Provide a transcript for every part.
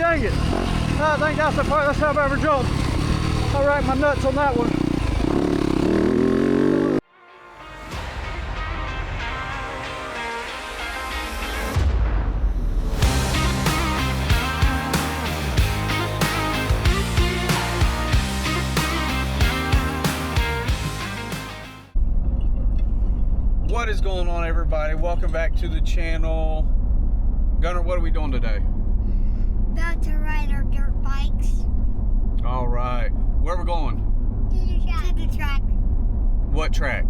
dang it. I think that's the farthest I've ever jumped. I'll rack my nuts on that one. What is going on, everybody? Welcome back to the channel. Gunner, what are we doing today? About to ride our dirt bikes. All right. Where are we going? To the track. What track? You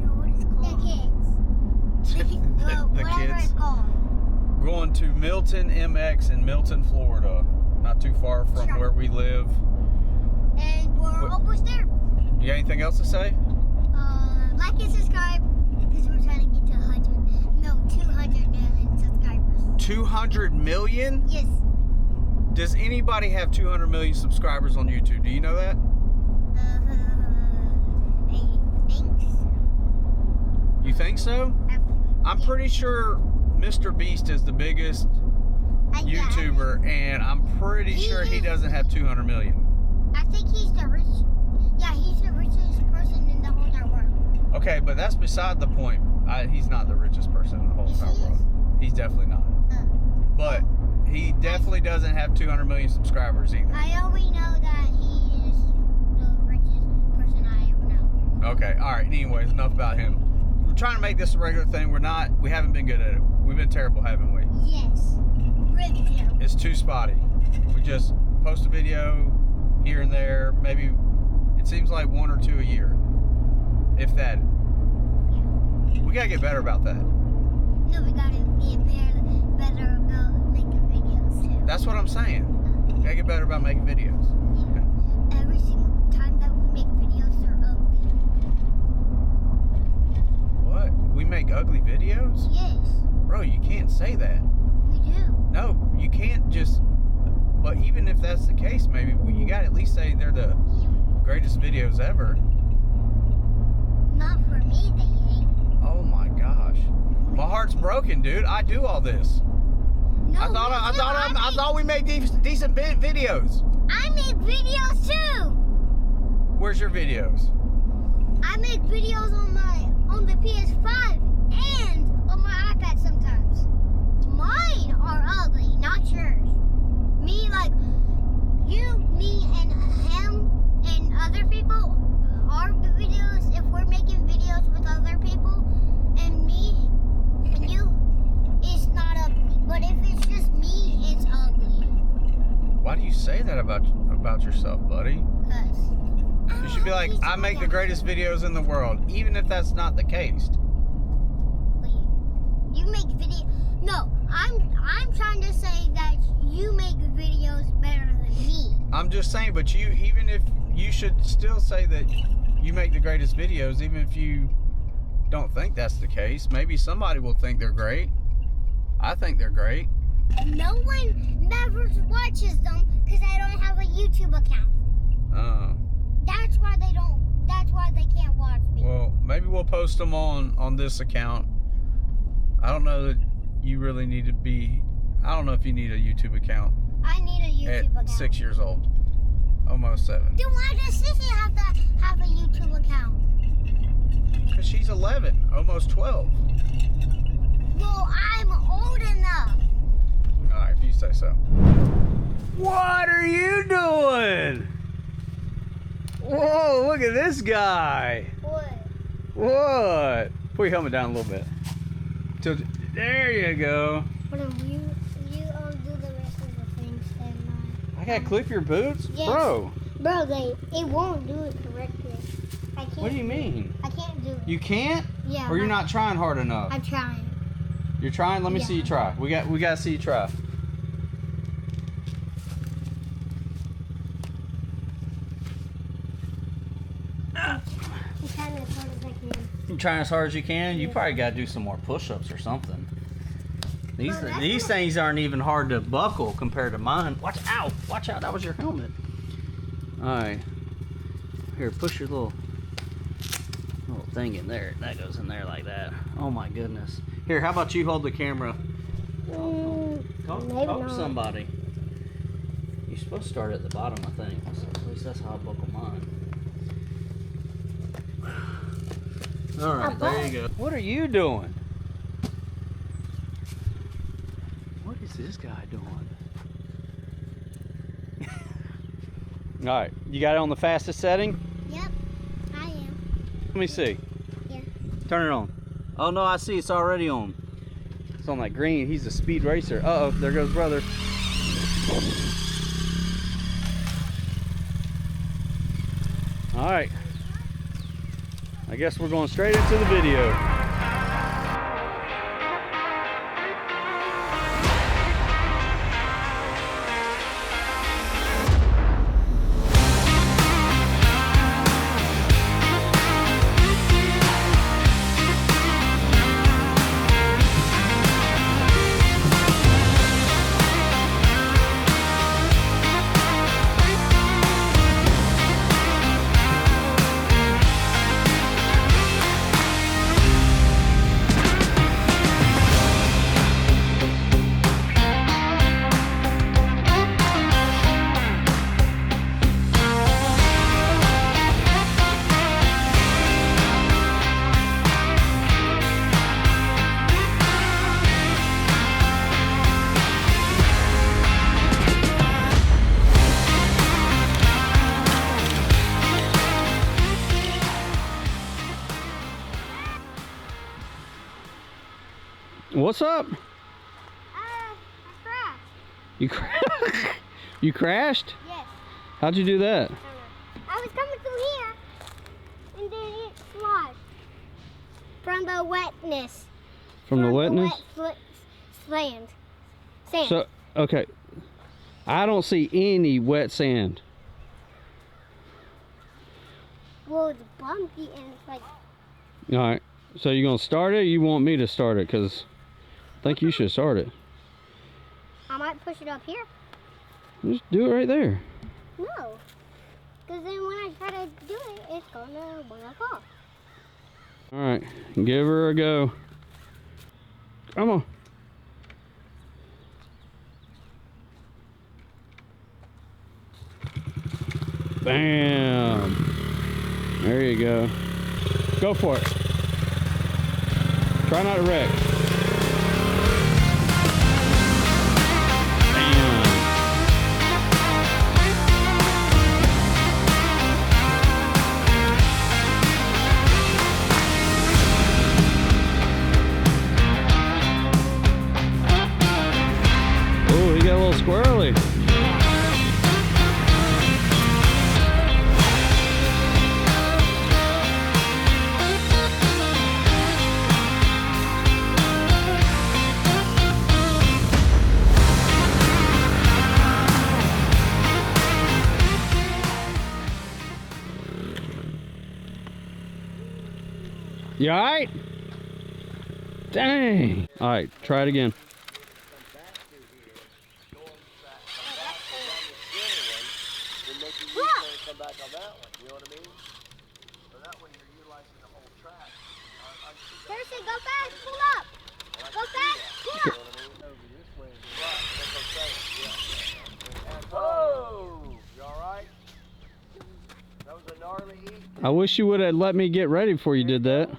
know what it's called. The kids. The Whatever kids. it's called. Going to Milton MX in Milton, Florida. Not too far from Sure. where we live. And we're almost there. You got anything else to say? Like and subscribe because we're trying to get to 200 million subscribers. 200 million? Yes. Does anybody have 200 million subscribers on YouTube? Do you know that? I think so. You think so? I'm pretty sure Mr. Beast is the biggest YouTuber, and I'm pretty sure he doesn't have 200 million. I think he's the he's the richest person in the whole entire world. Okay, but that's beside the point. He's not the richest person in the whole entire world. He's definitely not. But he definitely doesn't have 200 million subscribers either. I only know that he is the richest person I ever know. Okay, all right. Anyways, enough about him. We're trying to make this a regular thing. We haven't been good at it. We've been terrible, haven't we? Yes. Really terrible. It's too spotty. We just post a video here and there. Maybe it seems like one or two a year, if that. We gotta get better about that. No, we gotta get better about making videos too. That's what I'm saying. We gotta get better about making videos. Yeah. Every single time that we make videos, they're ugly. What? We make ugly videos? Yes, Bro, you can't say that. we do. No, you can't just. But even if that's the case, maybe you gotta at least say they're the greatest videos ever. Not for me, they ain't. Oh my gosh. My heart's broken, dude. I do all this. No, I thought we made decent videos. I make videos too. Where's your videos? I make videos on the PS5 and on my iPad sometimes. Mine are ugly, not yours. Me, like you, me, and him, and other people. Our videos, if we're making videos with other people, and me and you, it's not ugly. But if it's just me, it's ugly. Why do you say that about yourself, buddy? Cause You should be like, I make the greatest videos in the world, even if that's not the case. You make video. No, I'm trying to say that you make videos better than me. I'm just saying, but you should still say that you make the greatest videos, even if you don't think that's the case. Maybe somebody will think they're great. I think they're great. No one never watches them because I don't have a YouTube account. That's why they don't. That's why they can't watch me. Well, maybe we'll post them on this account. I don't know that you really need to be. I don't know if you need a YouTube account. I need a YouTube account. At 6 years old, almost 7. Then why does Sissy have to have a YouTube account? Because she's 11, almost 12. Well, I'm old enough. All right, if you say so. What are you doing? Whoa, look at this guy. What? What? Put your helmet down a little bit. There you go. What do you do the rest of the things then? I gotta clip your boots? Yes. Bro. Bro, it won't do it correctly. I can't. What do you mean? I can't do it. You can't? Yeah. Or you're not trying hard enough? I'm trying. You're trying? Let me see you try. We gotta see you try. I'm trying as hard as I can. You trying as hard as you can? You probably gotta do some more push-ups or something. These things aren't even hard to buckle compared to mine. Watch out! Watch out! That was your helmet. All right. Here, push your little thing in there. That goes in there like that. Oh my goodness. Here, how about you hold the camera Talk to somebody. You're supposed to start at the bottom, I think. At least that's how I buckle mine. All right, there you go. What are you doing? What is this guy doing? All right, you got it on the fastest setting? Yep, I am. Let me see. Yeah. Turn it on. Oh no, I see it's already on. It's on that green. He's a speed racer. Uh-oh, there goes brother. All right. I guess we're going straight into the video. What's up? I crashed. You you crashed? Yes. How'd you do that? I was coming through here, and then it slid from the wetness. From the wetness? Sand. So, okay. I don't see any wet sand. Well, it's bumpy and it's like. All right. So you gonna start it? Or you want me to start it? Cause I think you should start it. I might push it up here. Just do it right there. No, because then when I try to do it, it's gonna work off. All right, give her a go. Come on. Bam. There you go. Go for it. Try not to wreck. Bam. Oh, he got a little squirrely. You alright? Dang. Alright, try it again. Come back on that one, you know what I mean? So that way you're utilizing the whole track. Harrison, go fast, pull up. Go fast, pull up. Over this way. Right, that's what I'm saying. Yeah. Oh, you alright? That was a gnarly eat. I wish you would have let me get ready before you did that.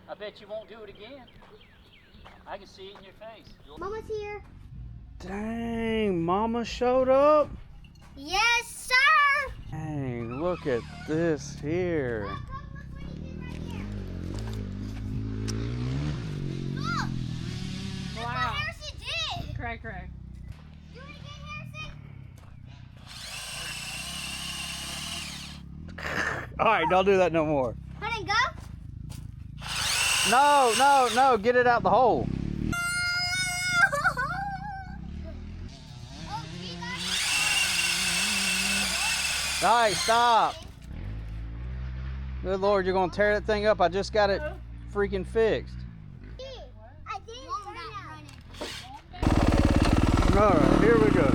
I bet you won't do it again. I can see it in your face. Mama's here. Dang, Mama showed up. Yes, sir. Dang, look at this here. Look what he did right here. Look. Look what Harrison did. Crack. Do it again, Harrison. All right, don't do that no more. Let it go. No, get it out the hole. Oh, see that? All right, stop. Good Lord, you're gonna tear that thing up. I just got it freaking fixed. I didn't turn out. All right, here we go.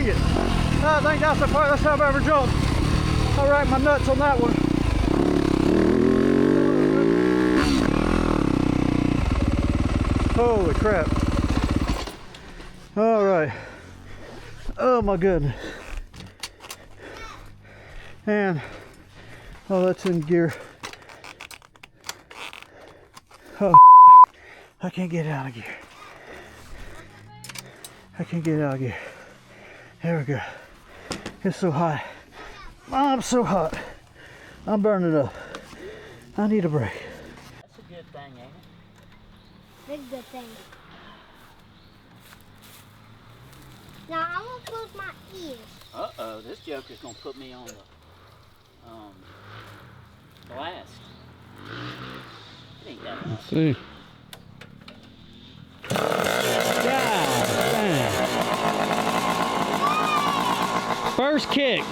dang it. I think that's the farthest I've ever jumped. I'll rack my nuts on that one. Holy crap. All right. Oh my goodness. And, oh, that's in gear. Oh, I can't get out of gear. I can't get out of gear. There we go. It's so hot. I'm so hot. I'm burning up. I need a break. That's a good thing, ain't it? Big good thing. Now I'm gonna close my ears. Uh-oh, this joker's gonna put me on the blast. It ain't that hard. Let's see. First kick.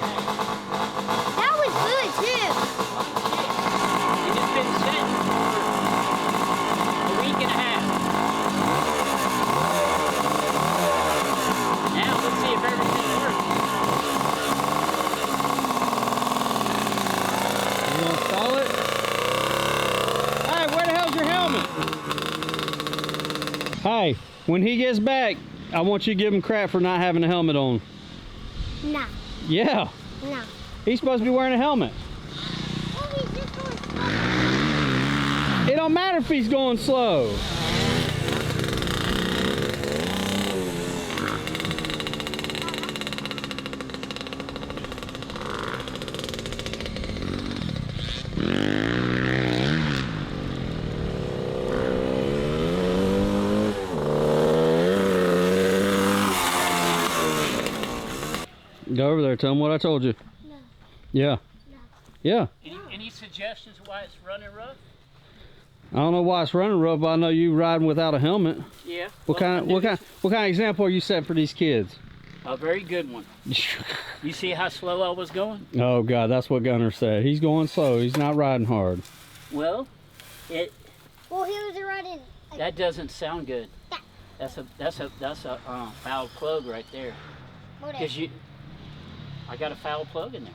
That was good too. It just been sitting for a week and a half. Now let's see if everything works. You gonna install it? Hey, where the hell's your helmet? Hey, when he gets back, I want you to give him crap for not having a helmet on. No. Yeah. No. He's supposed to be wearing a helmet. Oh, he's just going slow. It don't matter if he's going slow. Go over there, tell him what I told you. No. Yeah. No. Yeah. Any suggestions why it's running rough? I don't know why it's running rough, but I know you riding without a helmet. Yeah. What kind of example are you setting for these kids? A very good one. You see how slow I was going? Oh God, that's what Gunner said. He's going slow. He's not riding hard. Well, Well, he was riding. that doesn't sound good. That's a foul plug right there. Because I got a foul plug in there.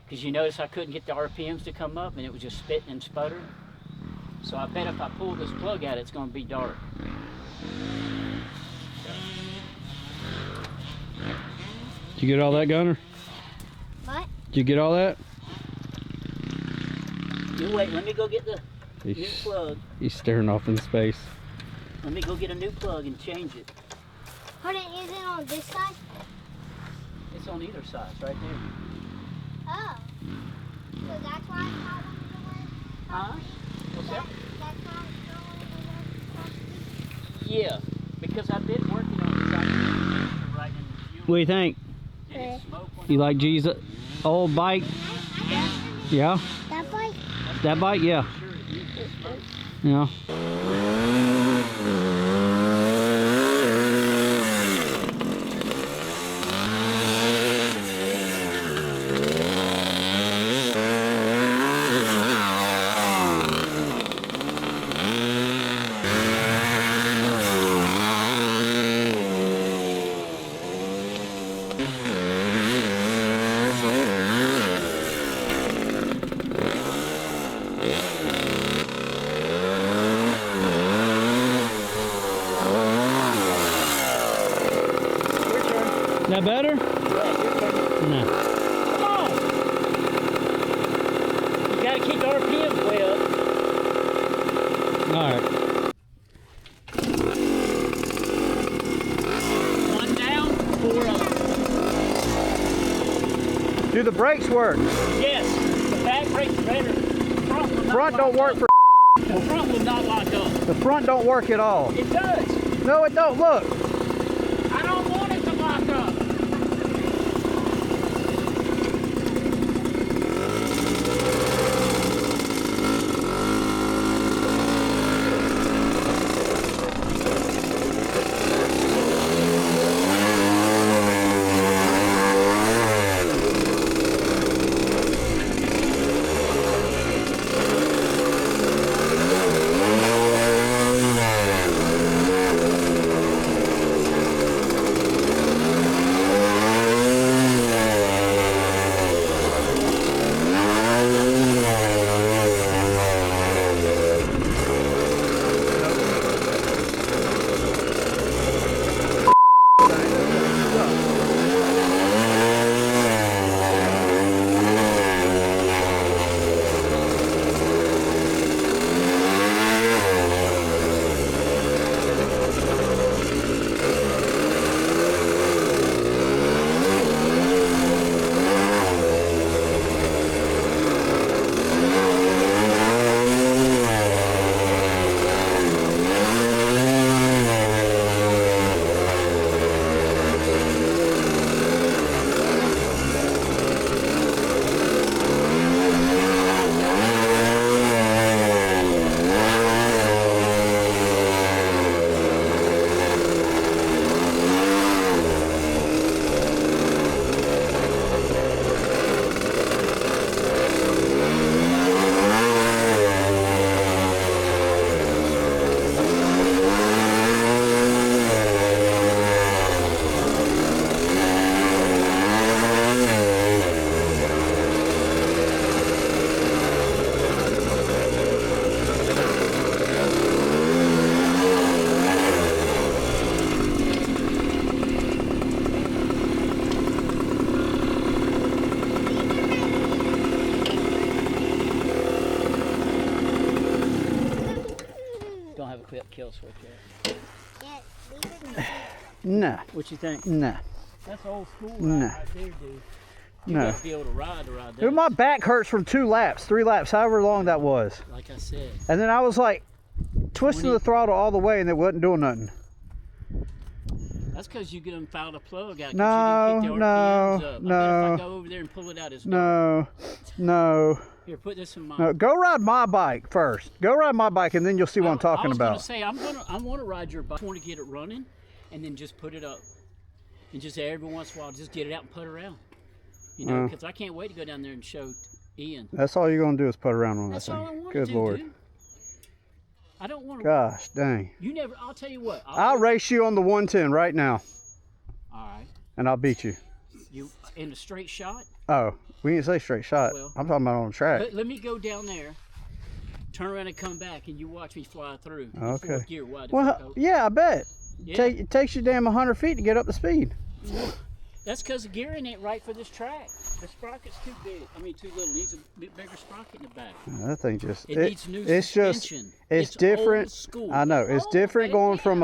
Because you notice I couldn't get the RPMs to come up and it was just spitting and sputtering. So I bet if I pull this plug out, it's going to be dark. Did you get all that, Gunner? What? Did you get all that? You wait, let me go get the new plug. He's staring off in space. Let me go get a new plug and change it. Hold on, is it on this side? It's on either side, it's right there. Oh. So that's why it's not one of the words? Huh? What's that? That's why it's not one of the words? Yeah, because I've been working on it. Right in the fuel. What do you think? Did it smoke when You like G's old bike? Yeah? That bike? That bike? Yeah. Sure, it used to smoke. Yeah. Is that better? No. Come on! You gotta keep the RPMs way up. All right. One down, 4 up. Do the brakes work? Yes, the back brake's better. The front will not Front don't lock work up. for. The front will not lock up. The front don't work at all. It does. No, it don't. Look. I don't want it to lock up. kill switch at. Yeah, leave it. Nah, What you think? nah, That's old school Nah. right there, dude. You no. gotta be able to ride that. Dude, my back hurts from 2 laps, 3 laps, however long that was. Like I said. And then I was like twisting 20 the throttle all the way and it wasn't doing nothing. That's because you get them fouled a plug out. 'Cause No, you didn't keep the no, RPMs up. I bet no. if I go over there and pull it out, it's No, no, Here, put this in my. no. Go ride my bike first. Go ride my bike and then you'll see what I'm talking I was about. gonna say I want to ride your bike. I want to get it running, and then just put it up, and just every once in a while just get it out and put around. You know, because I can't wait to go down there and show Ian. That's all you're going to do is put around on That's that all I thing. want Good to do, Lord. dude. I don't want to. Gosh, dang. You never. I'll tell you what. I'll race you on the 110 right now All right. and I'll beat you. You in a straight shot. Oh, we didn't say straight shot. Well, I'm talking about on the track. Let me go down there, turn around and come back, and you watch me fly through. in Okay. fourth gear. Why the fuck Well, I- yeah, I bet. Yeah. It takes you damn 100 feet to get up to speed. That's because the gearing ain't right for this track. The sprocket's too big. I mean, too little. It needs a bit bigger sprocket in the back. That thing just, It needs new it's just, suspension. it's different. Old school. I know, it's old, different going baby. from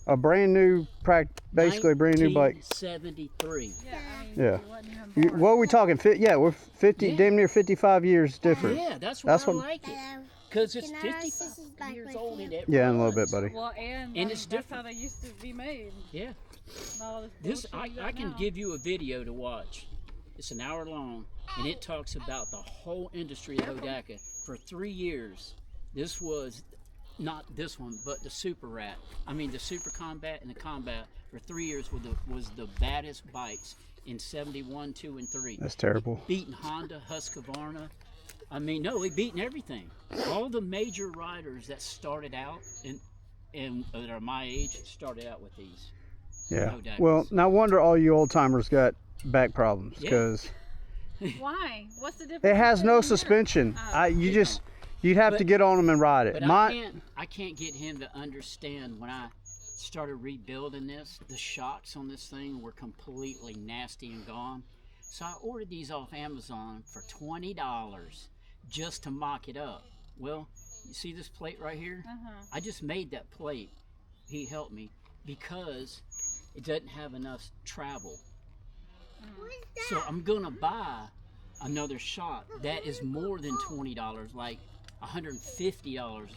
a brand new, basically a brand new bike. 1973. Yeah, I mean, Yeah. he wasn't even born. What are we talking? Yeah, we're 50, Yeah. damn near 55 years different. Yeah, that's That's why I what- like it. Hello. Because it's Can I ride 55 Sis's bike years with old you? and it Yeah, in a little runs. bit, buddy. Well, and it's that's how different. they used to be made. Yeah. Not all this This bullshit you I got can now. give you a video to watch. It's an hour long, and it talks about the whole industry of Hodaka. For 3 years, this was not this one, but the Super Rat. I mean, the Super Combat and the Combat for 3 years was the baddest bikes in 71, 2, and 3. That's terrible. Beating Honda, Husqvarna. I mean, no, we beating everything. All the major riders that started out and that are my age started out with these. Yeah. Hodakas. Well, no wonder all you old timers got back problems Yeah. because Why? What's the difference? it has no between yours? suspension. Oh. You'd have to But- get on them and ride it. But Mine, I can't get him to understand when I started rebuilding this, the shocks on this thing were completely nasty and gone. So I ordered these off Amazon for $20 just to mock it up. Well, you see this plate right here? Uh-huh. I just made that plate. He helped me because it doesn't have enough travel. What is that? So I'm gonna buy another shock that is more than $20, like $150,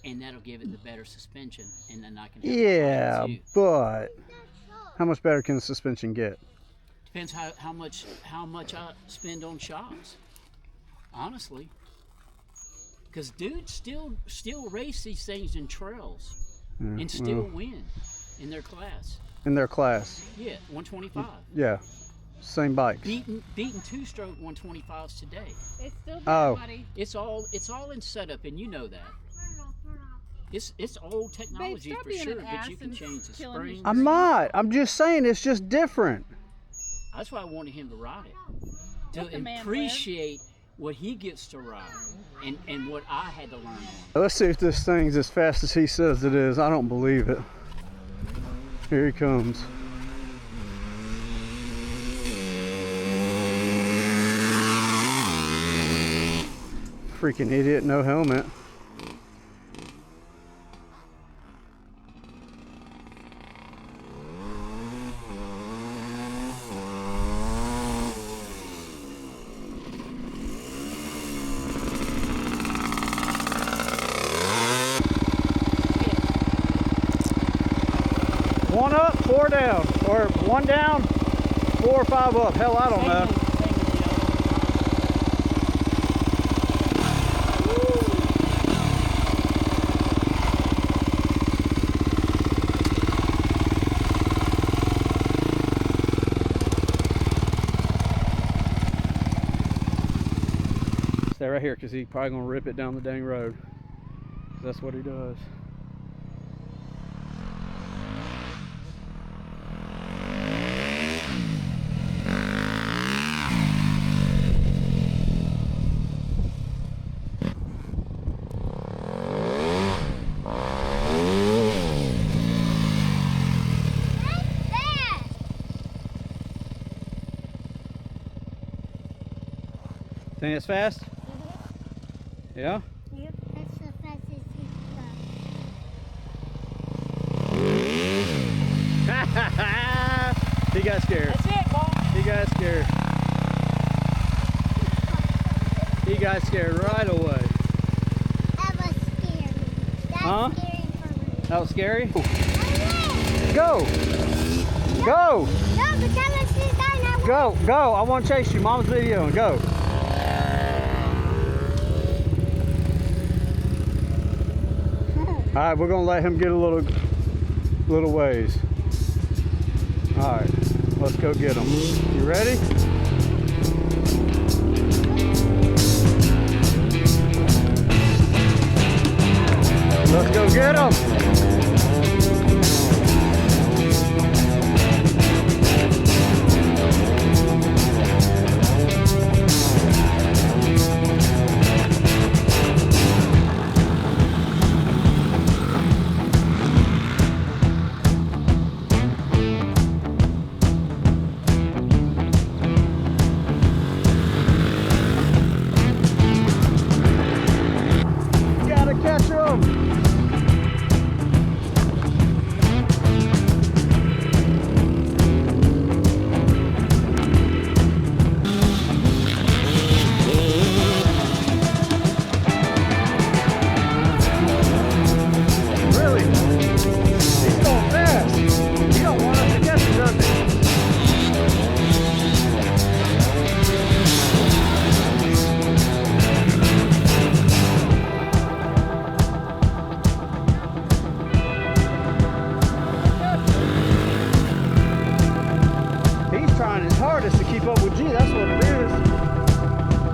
and that'll give it the better suspension, and then I can have yeah, mine too. but how much better can the suspension get? Depends how much I spend on shocks, honestly. Because dudes still race these things in trails Yeah, and still well, win in their class. in their class. Yeah, 125. Yeah, same bikes. Beating two-stroke 125s today. It's still good, Oh. buddy. It's all in setup, and you know that. It's old technology stop for being sure, an but ass you can and change the killing his springs. I'm not. I'm just saying it's just different. That's why I wanted him to ride it, Let to the man live. appreciate what he gets to ride and what I had to learn on. Let's see if this thing's as fast as he says it is. I don't believe it. Here he comes. Freaking idiot, no helmet. One up, 4 down, or 1 down, 4 or 5 up. Hell, I don't know. Stay right here, cause he's probably gonna rip it down the dang road. 'Cause that's what he does. That's fast. Think it's fast? Yeah? Yep, that's the fastest he's got. He got scared. That's it, Paul. He got scared. He got scared right away. That was scary. That's Huh? scary for me. That was scary? Oh, Go! Go! no, but tell us this time I won't. Go! Go! I want to chase you. Mom's video. Go! Alright, we're gonna let him get a little ways. Alright, let's go get him. You ready? Let's go get him! Gotta catch him! Really? He's going fast. You don't want us to catch him, does he? He's trying his hardest to keep up with G, that's what it is.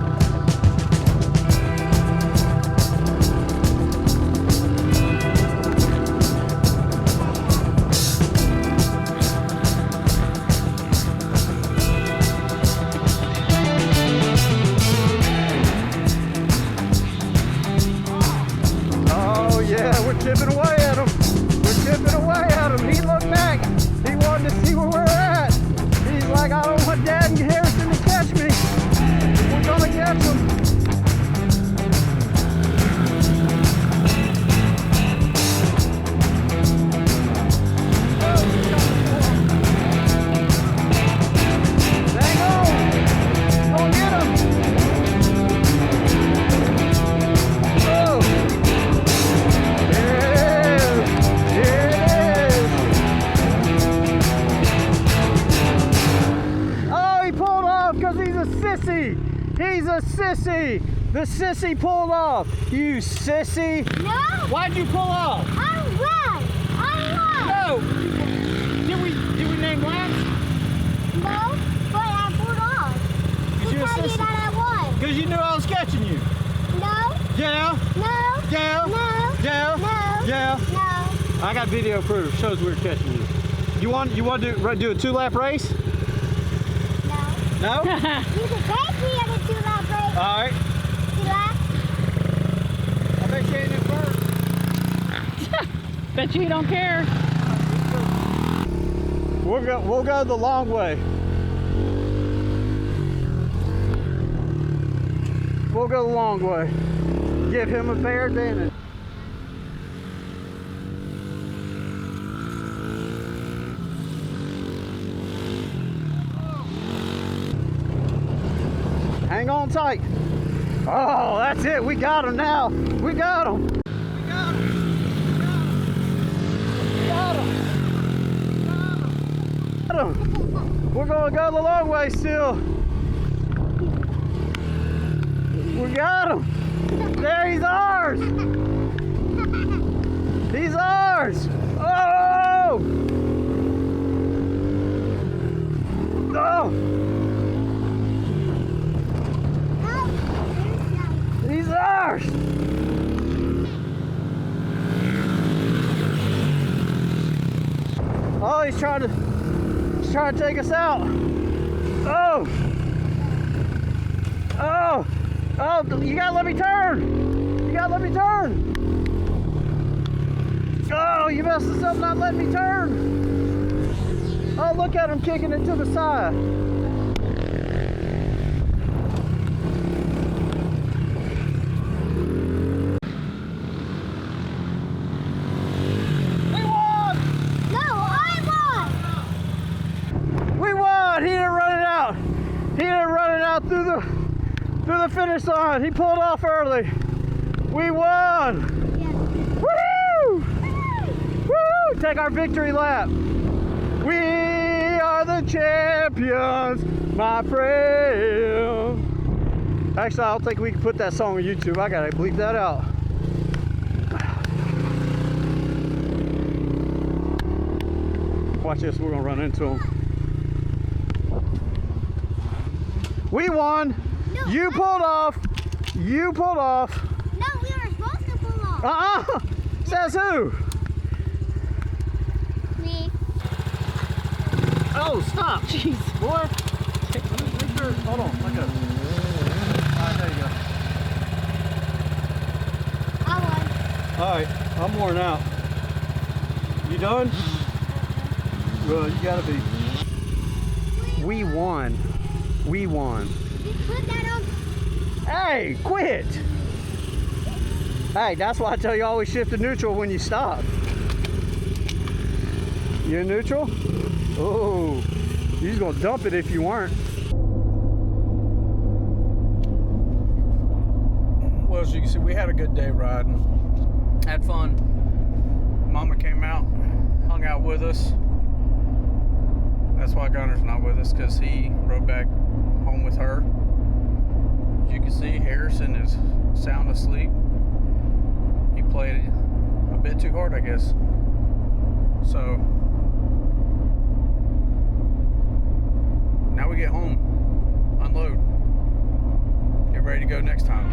Oh yeah, we're chipping away at him. We're chipping away at him. He looked back. He wanted to see where we're at. He's like, I don't want Dad and Harrison to catch me. We're gonna catch him. Hang on. Go get him. Oh. There it is. There it is. Oh, he pulled off because he's a sissy. He's a sissy. The sissy pulled off. You sissy. No, Why'd you pull off? I won. No. Did we name laps? No, but I pulled off. Because you're a Tell you sissy. that I won. Because you knew I was catching you. No, Yeah. no, Yeah. no, Yeah. no, Yeah. no. I got video proof. Shows we were catching you. You want to do a 2-lap race? No. No? You can take me on a 2-lap race. All right. 2 laps. I bet you ain't in first. Bet you don't care. We'll go the long way. We'll go the long way. Give him a fair advantage. Hang on tight. Oh, that's it. We got him now. We got him. We got him. We got him. Got him. We're going to go the long way still. We got him. There, he's ours. He's ours. Oh! Oh! He's ours! Oh, he's trying to take us out. Oh! Oh! Oh, you gotta let me turn! You gotta let me turn! Oh, you messed us up not letting me turn! Oh, look at him kicking it to the side. to the finish line. He pulled off early. We won. Yeah. Woo! Woo! Take our victory lap. We are the champions, my friend. Actually, I don't think we can put that song on YouTube. I gotta bleep that out. Watch this, we're gonna run into them. We won. No, You pulled off. You pulled off. No, we were supposed to pull off. Says who? Me. Oh, stop. Jeez, boy. Make sure. Hold on. Let go. Alright, there you go. I won. Alright, I'm worn out. You done? Well, you gotta be. We won. We won. You put that on. Hey, quit! Hey, that's why I tell you always shift to neutral when you stop. You in neutral? Oh, you're gonna dump it if you weren't. Well, as you can see, we had a good day riding. Had fun. Mama came out, hung out with us. That's why Gunner's not with us, because he rode back home with her. As you can see, Harrison is sound asleep. He played a bit too hard, I guess. So now we get home, unload, get ready to go next time.